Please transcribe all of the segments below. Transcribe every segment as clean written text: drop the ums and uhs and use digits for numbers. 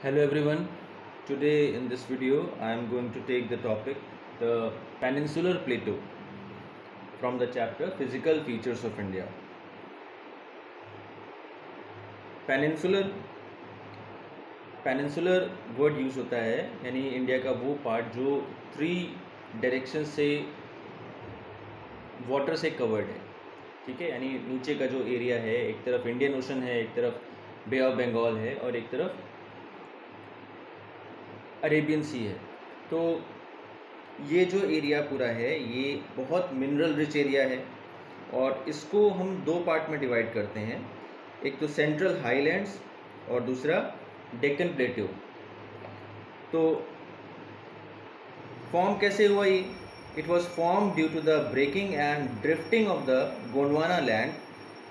Hello everyone. Today in this video I am going to take the topic the Peninsular Plateau from the chapter Physical Features of India. Peninsular peninsular word use होता है यानी India का वो part जो 3 direction से water से covered है। ठीक है, यानी नीचे का जो एरिया है, एक तरफ इंडियन ओशन है, एक तरफ बे ऑफ बंगाल है और एक तरफ अरेबियन सी है। तो ये जो एरिया पूरा है ये बहुत मिनरल रिच एरिया है और इसको हम दो पार्ट में डिवाइड करते हैं, एक तो सेंट्रल हाईलैंड्स और दूसरा डेक्कन प्लेट्यू। तो फॉर्म कैसे हुआ ये? It was form due to the breaking and drifting of the Gondwana land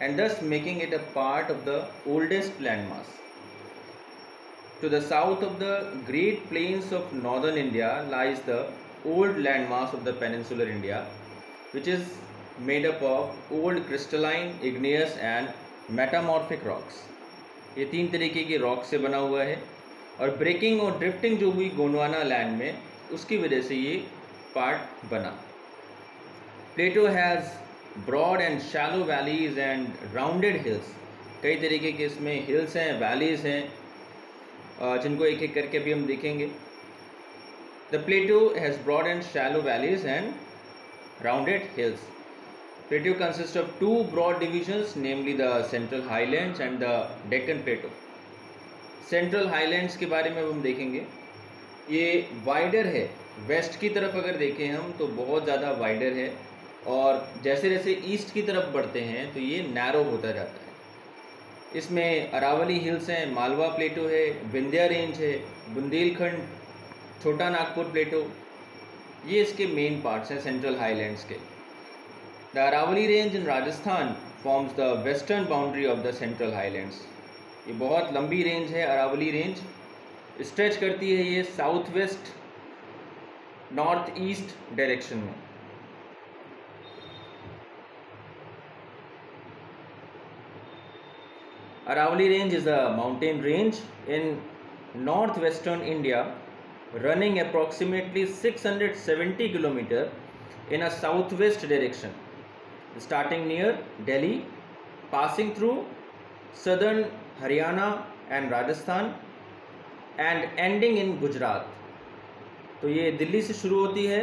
and thus making it a part of the oldest land mass. To the south of the Great Plains of northern India lies the old landmass of the peninsular India, which is made up of old crystalline, igneous and metamorphic rocks. ये तीन तरीके के rock से बना हुआ है और breaking और ड्रिफ्टिंग जो हुई गोंडवाना लैंड में, उसकी वजह से ये पार्ट बना। Plateau has broad and shallow valleys and rounded hills. कई तरीके के इसमें हिल्स हैं, वैलीज हैं, जिनको एक एक करके भी हम देखेंगे। The plateau has broad and shallow valleys and rounded hills. Plateau consist of 2 broad divisions, namely the central highlands and the Deccan plateau. Central highlands के बारे में हम देखेंगे। ये वाइडर है, वेस्ट की तरफ अगर देखें हम तो बहुत ज़्यादा वाइडर है और जैसे जैसे ईस्ट की तरफ बढ़ते हैं तो ये नैरो होता जाता है। इसमें अरावली हिल्स हैं, मालवा प्लेटो है, विंध्या रेंज है, बुंदेलखंड, छोटा नागपुर प्लेटो, ये इसके मेन पार्ट्स हैं सेंट्रल हाईलैंड्स के। The Aravalli range in Rajasthan forms the western boundary of the central highlands. ये बहुत लंबी रेंज है, अरावली रेंज स्ट्रेच करती है ये south west north east direction में। Aravalli Range is a mountain range in northwestern India running approximately 670 km in a southwest direction, starting near Delhi, passing through southern Haryana and Rajasthan and ending in Gujarat. तो ये दिल्ली से शुरू होती है,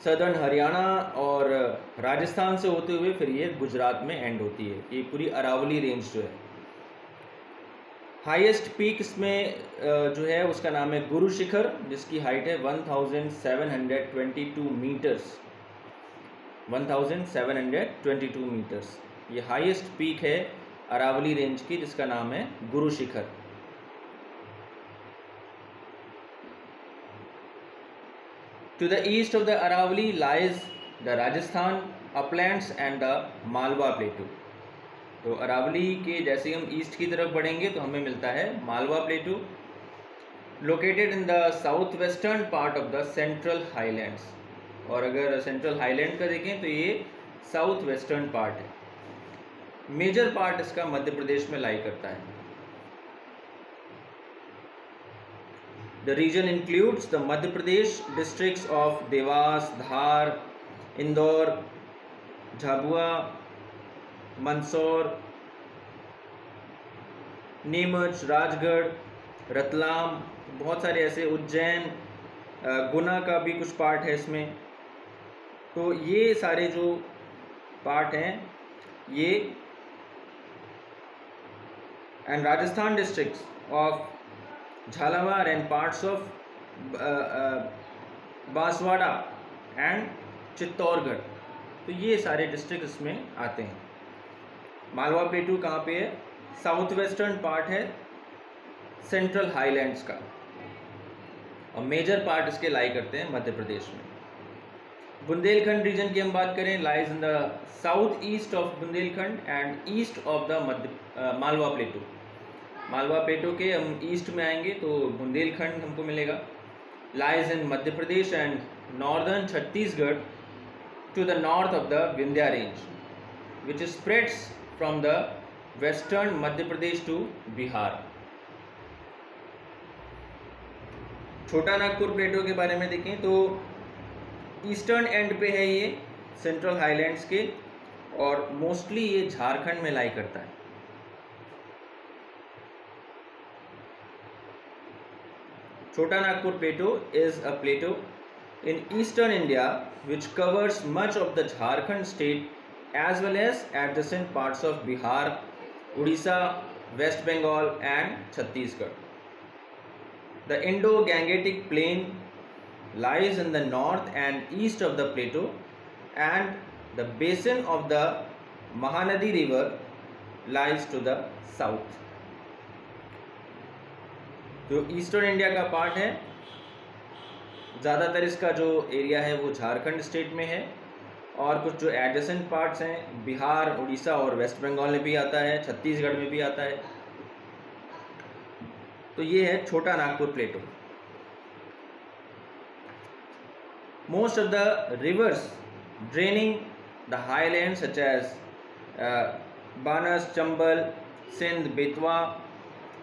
southern Haryana और राजस्थान से होते हुए फिर ये गुजरात में एंड होती है। ये पूरी अरावली रेंज जो है, हाईएस्ट पीक इसमें जो है उसका नाम है गुरु शिखर, जिसकी हाइट है 1722 मीटर्स। 1722 मीटर्स ये हाईएस्ट पीक है अरावली रेंज की, जिसका नाम है Guru Shikhar. To the east of the Aravalli lies the Rajasthan uplands and the Malwa plateau. तो अरावली के जैसे हम ईस्ट की तरफ बढ़ेंगे तो हमें मिलता है Malwa plateau, located in the south western part of the central highlands. और अगर सेंट्रल हाईलैंड का देखें तो ये साउथ वेस्टर्न पार्ट है। मेजर पार्ट इसका मध्य प्रदेश में लाई करता है। The region includes the Madhya Pradesh districts of Dewas, Dhar, Indore, Jhabua, Mandsaur, Neemuch, Rajgarh, Ratlam, बहुत सारे ऐसे, उज्जैन, गुना का भी कुछ पार्ट है इसमें। तो ये सारे जो पार्ट हैं ये, and Rajasthan districts of Jhalawar and parts of Banswara and Chittorgarh, तो ये सारे डिस्ट्रिक्ट इसमें आते हैं। मालवा प्लेटू कहाँ पे है? साउथ वेस्टर्न पार्ट है सेंट्रल हाईलैंड्स का और मेजर पार्ट इसके लाई करते हैं मध्य प्रदेश में। बुंदेलखंड रीजन की हम बात करें, lies in the south east of Bundelkhand and east of the Malwa plateau. Malwa plateau के हम ईस्ट में आएंगे तो बुंदेलखंड हमको मिलेगा। Lies in Madhya Pradesh and northern Chhattisgarh to the north of the Vindhya range, which spreads from the western Madhya Pradesh to Bihar. छोटा नागपुर प्लेटो के बारे में देखें तो ईस्टर्न एंड पे है ये सेंट्रल हाईलैंड्स के, और मोस्टली ये झारखंड में लाई करता है। Chota Nagpur plateau is a plateau in eastern India which covers much of the Jharkhand state as well as adjacent parts of Bihar, Odisha, West Bengal and Chhattisgarh. The Indo-Gangetic Plain lies in the north and east of the plateau, and the basin of the Mahanadi river lies to the south. जो eastern India का part है, ज़्यादातर इसका जो area है वो Jharkhand state में है, और कुछ जो एडजेसेंट पार्ट्स हैं बिहार, उड़ीसा और वेस्ट बंगाल में भी आता है, छत्तीसगढ़ में भी आता है। तो ये है Chota Nagpur plateau. Most of the rivers draining the highland such as Banas, Chambal, Sindh, Betwa,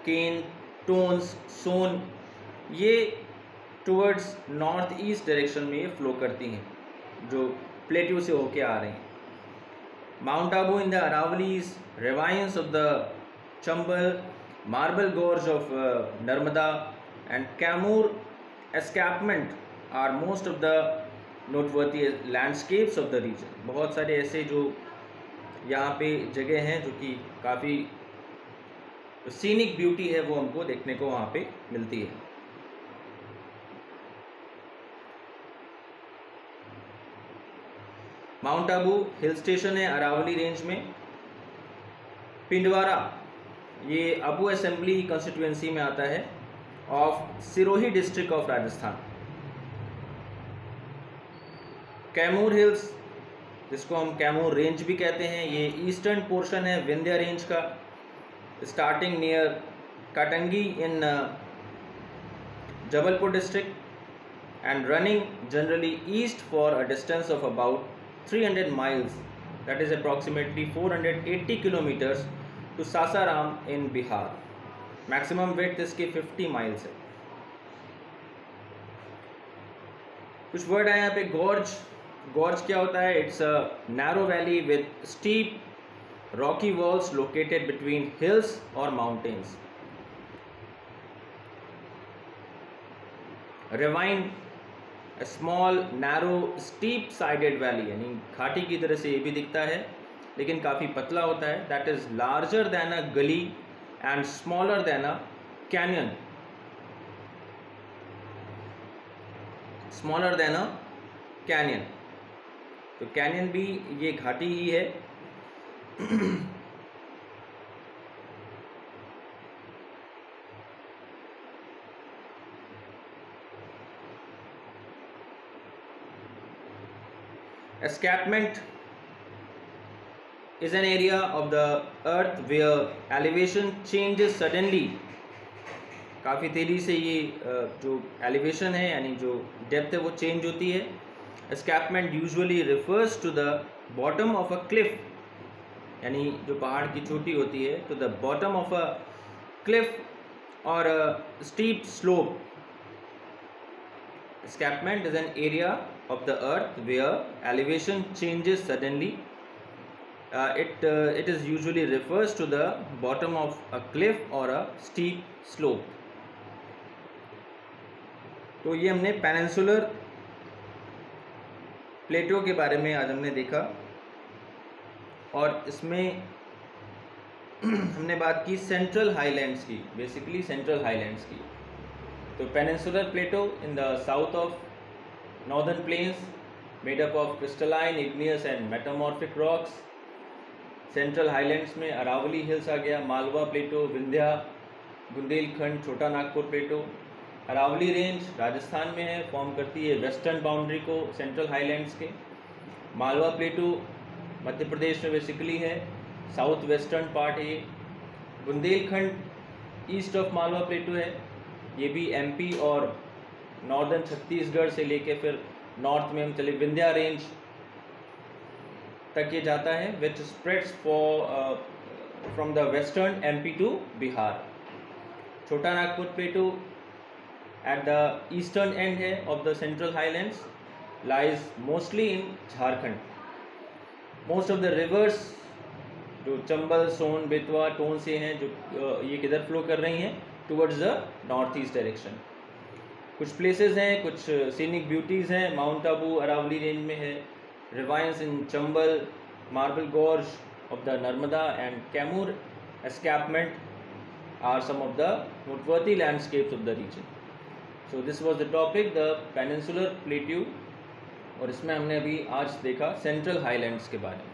Ken, Tons, Son, ये टूवर्ड्स नॉर्थ ईस्ट डायरेक्शन में ये फ्लो करती हैं, जो प्लेट्यू से होके आ रहे हैं। Mount Abu in the Aravallis, ravines of the Chambal, marble gorge of Narmada and Kaimur escarpment are most of the noteworthy landscapes of the region. बहुत सारे ऐसे जो यहाँ पे जगह हैं जो कि काफ़ी सीनिक ब्यूटी है वो हमको देखने को वहाँ पे मिलती है। माउंट आबू हिल स्टेशन है अरावली रेंज में। पिंडवारा ये आबू असेंबली कॉन्स्टिट्यूएंसी में आता है of Sirohi district of Rajasthan. Kaimur hills, जिसको हम कैमूर रेंज भी कहते हैं, ये ईस्टर्न पोर्शन है विंध्य रेंज का, starting near Katangi in Jabalpur district and running generally east for a distance of about 300 miles, that is approximately 480 kilometers to Sasaram in Bihar. Maximum width इसके 50 miles है। कुछ वर्ड है यहाँ पे। गॉर्ज, गॉर्ज क्या होता है? It's a narrow valley with steep rocky walls located between hills और mountains. Ravine A small narrow steep sided valley, यानी घाटी की तरह से ये भी दिखता है लेकिन काफ़ी पतला होता है। That is larger than a gully and smaller than a canyon, smaller than a canyon। तो कैनियन भी ये घाटी ही है। Escarpment is an area of the earth where elevation changes suddenly। काफ़ी तेज़ी से ये जो elevation है यानी जो depth है वो change होती है। Escarpment usually refers to the bottom of a cliff, यानी जो पहाड़ की चोटी होती है, to the bottom of a cliff or a steep slope। Escarpment is an area of the earth where elevation changes suddenly। It is usually refers to the bottom of a cliff or a steep slope। तो ये हमने peninsular प्लेटो के बारे में आज हमने देखा, और इसमें हमने बात की सेंट्रल हाईलैंड्स की, बेसिकली सेंट्रल हाईलैंड्स की। तो peninsular Plato in the south of northern plains made up of crystalline, igneous and metamorphic rocks। Central highlands में अरावली हिल्स आ गया, मालवा प्लेटो, विंध्या, बुंदेलखंड, छोटा नागपुर प्लेटो। अरावली रेंज राजस्थान में है, फॉर्म करती है वेस्टर्न बाउंड्री को सेंट्रल हाईलैंड्स के। मालवा प्लेटो मध्य प्रदेश में बेसिकली है, साउथ वेस्टर्न पार्ट है ये। बुंदेलखंड ईस्ट ऑफ मालवा प्लेटो है, ये भी एमपी और नॉर्दर्न छत्तीसगढ़ से लेके फिर नॉर्थ में हम चले विंध्या रेंज तक ये जाता है, which spreads from the western MP to Bihar. Chota Nagpur plateau at the eastern end है of the central highlands, lies mostly in Jharkhand. Most of the rivers जो चंबल, सोन, बेतवा, टोन से हैं, जो ये किधर फ्लो कर रही हैं, towards the north east direction. कुछ प्लेसेस हैं, कुछ सीनिक ब्यूटीज़ हैं. माउंट आबू अरावली रेंज में है, ravines in Chambal, marble gorge of the Narmada and Kaimur escarpment are some of the noteworthy landscapes of the region. So this was the topic, the peninsular plateau. और इसमें हमने अभी आज देखा सेंट्रल हाईलैंड्स के बारे में.